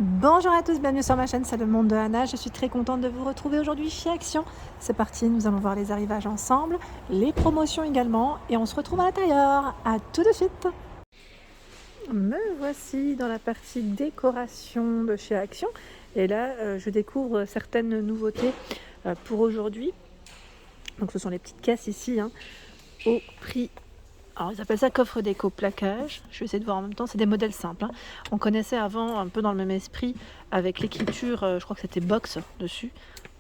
Bonjour à tous, bienvenue sur ma chaîne, c'est le monde de Anna. Je suis très contente de vous retrouver aujourd'hui chez Action. C'est parti, nous allons voir les arrivages ensemble, les promotions également, et on se retrouve à l'intérieur. À tout de suite. Me voici dans la partie décoration de chez Action. Et là, je découvre certaines nouveautés pour aujourd'hui. Donc ce sont les petites caisses ici, au prix. Alors ils appellent ça coffre déco plaquage. Je vais essayer de voir en même temps, c'est des modèles simples. On connaissait avant un peu dans le même esprit avec l'écriture, je crois que c'était box dessus,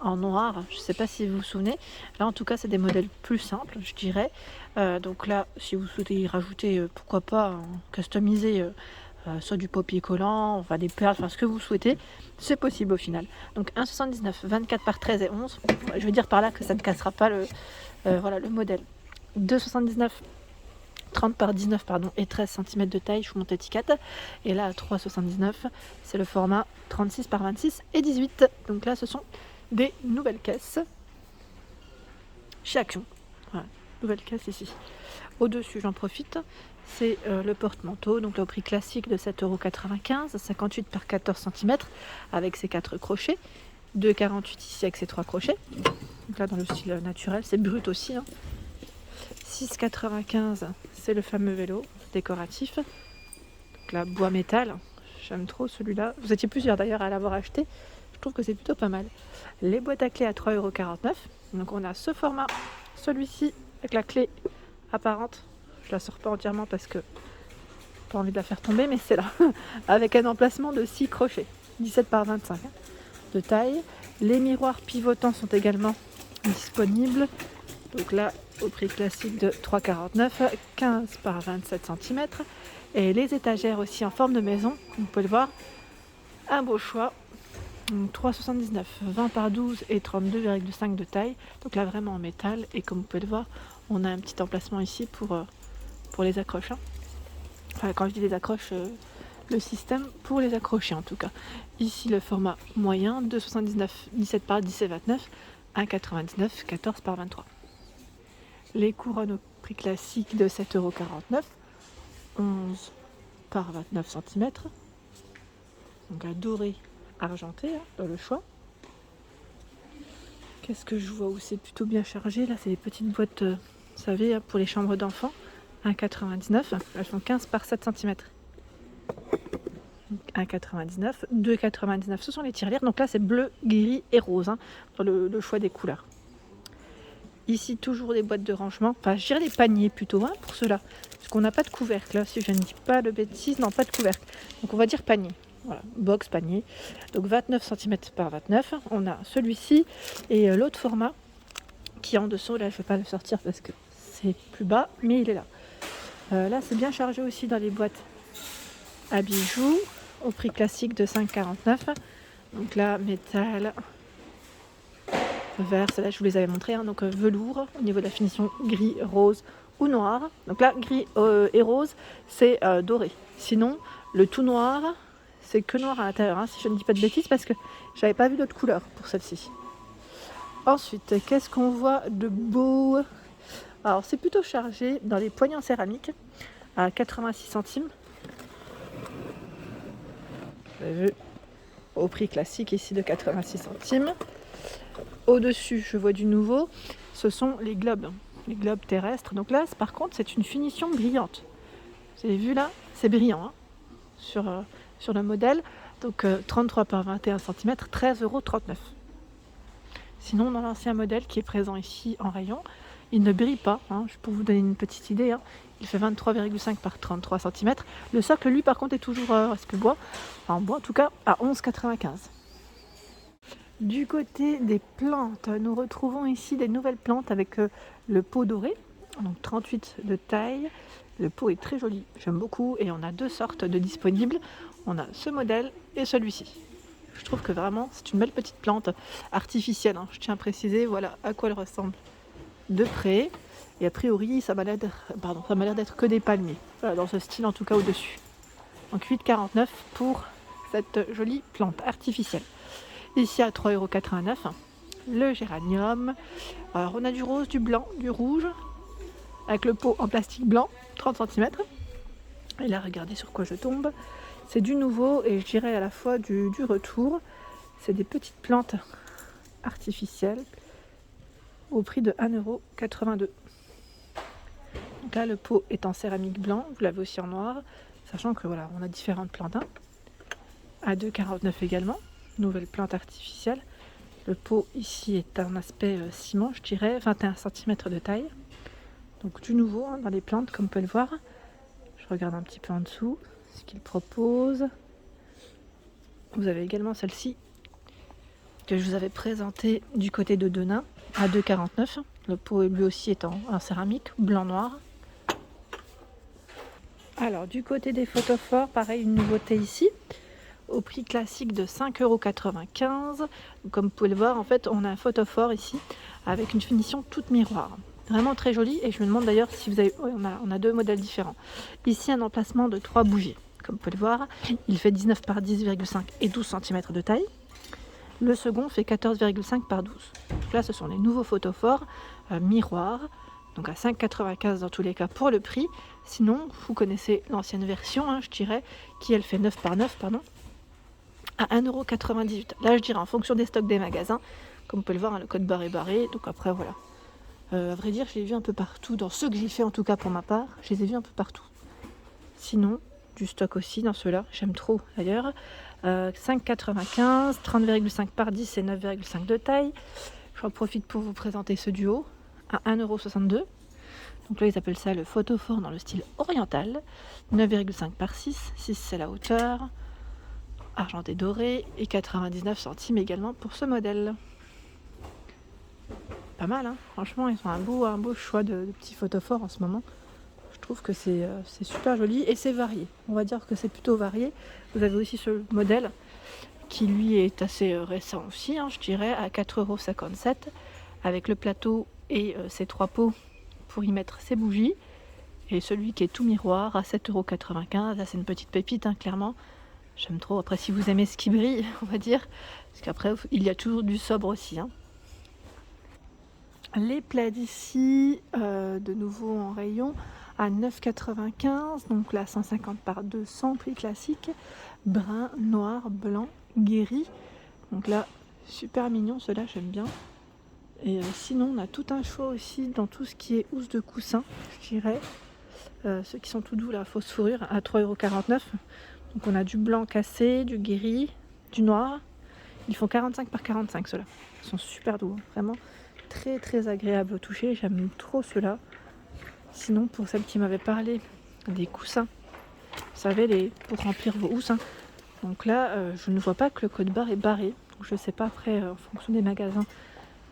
en noir. Je ne sais pas si vous vous souvenez. Là en tout cas c'est des modèles plus simples, je dirais. Donc là, si vous souhaitez y rajouter, pourquoi pas, customiser soit du papier collant, enfin des perles, enfin ce que vous souhaitez, c'est possible au final. Donc 1,79, 24 par 13 et 11. Je veux dire par là que ça ne cassera pas le modèle. 2,79. 30 par 19 et 13 cm de taille, je vous montre l'étiquette. Et là à 3,79, c'est le format 36 par 26 et 18. Donc là ce sont des nouvelles caisses chez Action. Voilà, nouvelle caisse ici. Au-dessus, j'en profite, c'est le porte-manteau, donc le prix classique de 7,95 €, 58 par 14 cm avec ses 4 crochets. 2,48 ici avec ses 3 crochets. Donc là dans le style naturel, c'est brut aussi. 6,95, c'est le fameux vélo décoratif. Donc là, bois métal, j'aime trop celui-là. Vous étiez plusieurs d'ailleurs à l'avoir acheté. Je trouve que c'est plutôt pas mal. Les boîtes à clés à 3,49 €. Donc on a ce format, celui-ci avec la clé apparente. Je la sors pas entièrement parce que pas envie de la faire tomber, mais c'est là. Avec un emplacement de 6 crochets, 17 par 25 de taille. Les miroirs pivotants sont également disponibles. Donc là, au prix classique de 3,49 €, 15 par 27 cm. Et les étagères aussi en forme de maison, comme vous pouvez le voir, un beau choix. 3,79, 20 par 12 et 32,5 de taille. Donc là vraiment en métal. Et comme vous pouvez le voir, on a un petit emplacement ici pour les accroches. Enfin, quand je dis les accroches, le système pour les accrocher en tout cas. Ici le format moyen, 2,79, 17 par 10 et 29, 1,99, 14 par 23. Les couronnes au prix classique de 7,49 €, 11 par 29 cm. Donc un doré argenté dans le choix. Qu'est-ce que je vois où c'est plutôt bien chargé? Là, c'est les petites boîtes, vous savez, pour les chambres d'enfants. 1,99 €. Elles font 15 par 7 cm. 1,99, 2,99, ce sont les tirelires. Donc là, c'est bleu, gris et rose, dans le choix des couleurs. Ici, toujours des boîtes de rangement. Enfin, je dirais des paniers plutôt, pour cela. Parce qu'on n'a pas de couvercle. Là, si je ne dis pas de bêtises, non, pas de couvercle. Donc, on va dire panier. Voilà, box, panier. Donc, 29 cm par 29. On a celui-ci et l'autre format qui est en dessous. Là, je ne vais pas le sortir parce que c'est plus bas, mais il est là. Là, c'est bien chargé aussi dans les boîtes à bijoux au prix classique de 5,49 €. Donc là, métal, vert, celle-là je vous les avais montré, donc velours au niveau de la finition gris, rose ou noir. Donc là, gris et rose, c'est doré. Sinon, le tout noir, c'est que noir à l'intérieur, si je ne dis pas de bêtises, parce que j'avais pas vu d'autres couleurs pour celle-ci. Ensuite, qu'est-ce qu'on voit de beau? Alors, c'est plutôt chargé dans les poignées en céramique à 86 centimes. Vous avez vu, au prix classique ici de 86 centimes. Au-dessus, je vois du nouveau, ce sont les globes terrestres. Donc là, par contre, c'est une finition brillante. Vous avez vu là, c'est brillant sur le modèle. Donc 33 par 21 cm, 13,39 €. Sinon, dans l'ancien modèle qui est présent ici en rayon, il ne brille pas. Je peux vous donner une petite idée. Il fait 23,5 par 33 cm. Le socle, lui, par contre, est toujours bois. Enfin, en bois, en tout cas, à 11,95 €. Du côté des plantes, nous retrouvons ici des nouvelles plantes avec le pot doré, donc 38 de taille. Le pot est très joli, j'aime beaucoup, et on a deux sortes de disponibles. On a ce modèle et celui-ci. Je trouve que vraiment c'est une belle petite plante artificielle, je tiens à préciser, voilà à quoi elle ressemble de près. Et a priori ça m'a l'air d'être que des palmiers, voilà, dans ce style en tout cas au-dessus. Donc 8,49 € pour cette jolie plante artificielle. Ici à 3,89 €, le géranium. Alors on a du rose, du blanc, du rouge, avec le pot en plastique blanc, 30 cm. Et là regardez sur quoi je tombe. C'est du nouveau et je dirais à la fois du retour. C'est des petites plantes artificielles au prix de 1,82 €. Donc là, le pot est en céramique blanc, vous l'avez aussi en noir, sachant que voilà, on a différentes plantes. À 2,49 € également, nouvelle plante artificielle. Le pot ici est un aspect ciment, je dirais, 21 cm de taille. Donc du nouveau dans les plantes, comme vous pouvez le voir. Je regarde un petit peu en dessous ce qu'il propose. Vous avez également celle-ci que je vous avais présentée du côté de Denain à 2,49 €. Le pot lui aussi est en céramique blanc-noir. Alors du côté des photophores, pareil, une nouveauté ici au prix classique de 5,95 €. Comme vous pouvez le voir, en fait, on a un photophore ici avec une finition toute miroir. Vraiment très joli, et je me demande d'ailleurs si vous avez... Oui, on a deux modèles différents. Ici, un emplacement de 3 bougies. Comme vous pouvez le voir, il fait 19 par 10,5 et 12 cm de taille. Le second fait 14,5 par 12. Donc là, ce sont les nouveaux photophores miroirs. Donc à 5,95 € dans tous les cas pour le prix. Sinon, vous connaissez l'ancienne version, je dirais, qui elle fait 9 par 9, pardon, à 1,98 €. Là, je dirais en fonction des stocks des magasins. Comme vous pouvez le voir, le code barre est barré. Donc après, voilà. À vrai dire, je l'ai vu un peu partout. Dans ceux que j'ai fait, en tout cas pour ma part, je les ai vus un peu partout. Sinon, du stock aussi dans ceux-là. J'aime trop d'ailleurs. 5,95 €, 30,5 par 10 et 9,5 de taille. J'en profite pour vous présenter ce duo à 1,62 €. Donc là, ils appellent ça le photophore dans le style oriental. 9,5 par 6. 6, c'est la hauteur. Argenté doré et 99 centimes également pour ce modèle. Pas mal, franchement, ils ont un beau choix de petits photophores en ce moment. Je trouve que c'est super joli et c'est varié. On va dire que c'est plutôt varié. Vous avez aussi ce modèle qui lui est assez récent aussi, je dirais, à 4,57 € avec le plateau et ses 3 pots pour y mettre ses bougies. Et celui qui est tout miroir à 7,95 €. Là, c'est une petite pépite, clairement. J'aime trop. Après, si vous aimez ce qui brille, on va dire, parce qu'après, il y a toujours du sobre aussi. Les plaids ici, de nouveau en rayon, à 9,95 €. Donc là, 150 par 200, prix classique. Brun, noir, blanc, gris. Donc là, super mignon, ceux-là, j'aime bien. Et sinon, on a tout un choix aussi dans tout ce qui est housse de coussin, je dirais. Ceux qui sont tout doux, la fausse fourrure, à 3,49 €. Donc on a du blanc cassé, du gris, du noir. Ils font 45 par 45 ceux-là. Ils sont super doux, vraiment très très agréables au toucher. J'aime trop ceux-là. Sinon, pour celle qui m'avait parlé des coussins, vous savez, pour remplir vos housses. Donc là, je ne vois pas que le code barre est barré. Donc je ne sais pas après, en fonction des magasins,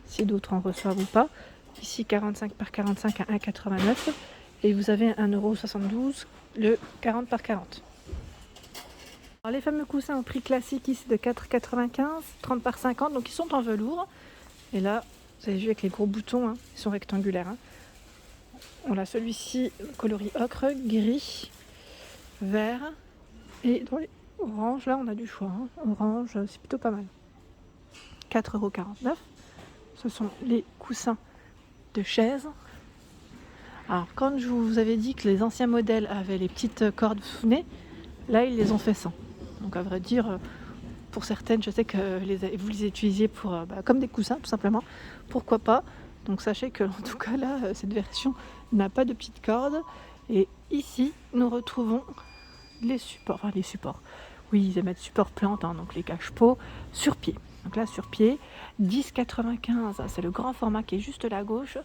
si d'autres en reçoivent ou pas. Ici, 45 par 45 à 1,89 €. Et vous avez 1,72 €, le 40 par 40. Alors, les fameux coussins au prix classique ici de 4,95 €, 30 par 50, donc ils sont en velours. Et là, vous avez vu avec les gros boutons, ils sont rectangulaires. On a celui-ci coloris ocre, gris, vert et dans les oranges, là on a du choix. Orange, c'est plutôt pas mal. 4,49 €. Ce sont les coussins de chaise. Alors, quand je vous avais dit que les anciens modèles avaient les petites cordes, vous vous souvenez, là ils les ont fait sans. Donc à vrai dire, pour certaines, je sais que vous les utilisiez pour, comme des coussins tout simplement. Pourquoi pas? Donc sachez que en tout cas là, cette version n'a pas de petites cordes. Et ici, nous retrouvons les supports. Oui, ils émettent support plante, donc les cache-pots sur pied. Donc là, sur pied, 10,95 €, c'est le grand format qui est juste là à gauche.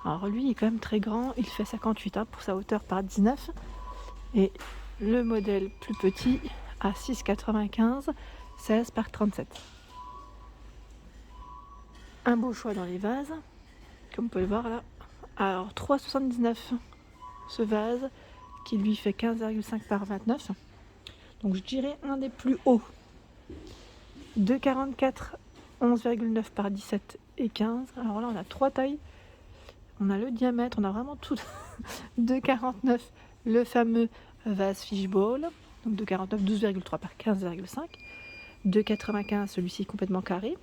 Alors lui, il est quand même très grand, il fait 58 pour sa hauteur par 19. Et le modèle plus petit à 6,95 €, 16 par 37. Un beau choix dans les vases, comme vous pouvez le voir là. Alors 3,79 € ce vase, qui lui fait 15,5 par 29. Donc je dirais un des plus hauts. 2,44, 11,9 par 17 et 15. Alors là, on a 3 tailles. On a le diamètre, on a vraiment tout. 2,49, le fameux vase fishbowl. Donc 2,49, 12,3 par 15,5. 2,95, celui-ci complètement carré.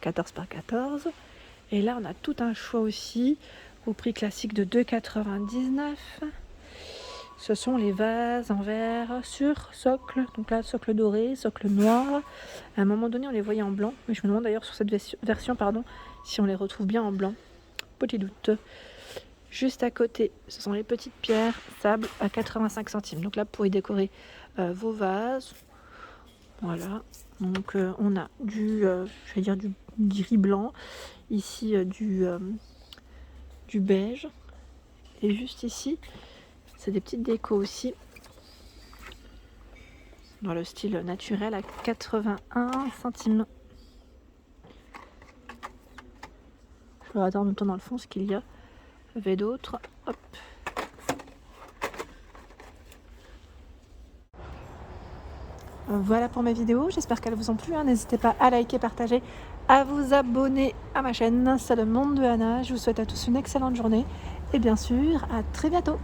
14 par 14. Et là, on a tout un choix aussi au prix classique de 2,99. Ce sont les vases en verre sur socle, donc là socle doré, socle noir. À un moment donné on les voyait en blanc, mais je me demande d'ailleurs sur cette version si on les retrouve bien en blanc. Petit doute. Juste à côté, ce sont les petites pierres sable à 85 centimes. Donc là pour y décorer vos vases. Voilà. Donc on a du gris blanc, ici du beige, et juste ici c'est des petites décos aussi dans le style naturel à 81 centimes. Je vais regarder en même temps dans le fond ce qu'il y avait d'autres. Hop. Voilà pour mes vidéos, j'espère qu'elles vous ont plu. N'hésitez pas à liker, partager, à vous abonner à ma chaîne. C'est le monde de Anna. Je vous souhaite à tous une excellente journée et bien sûr à très bientôt.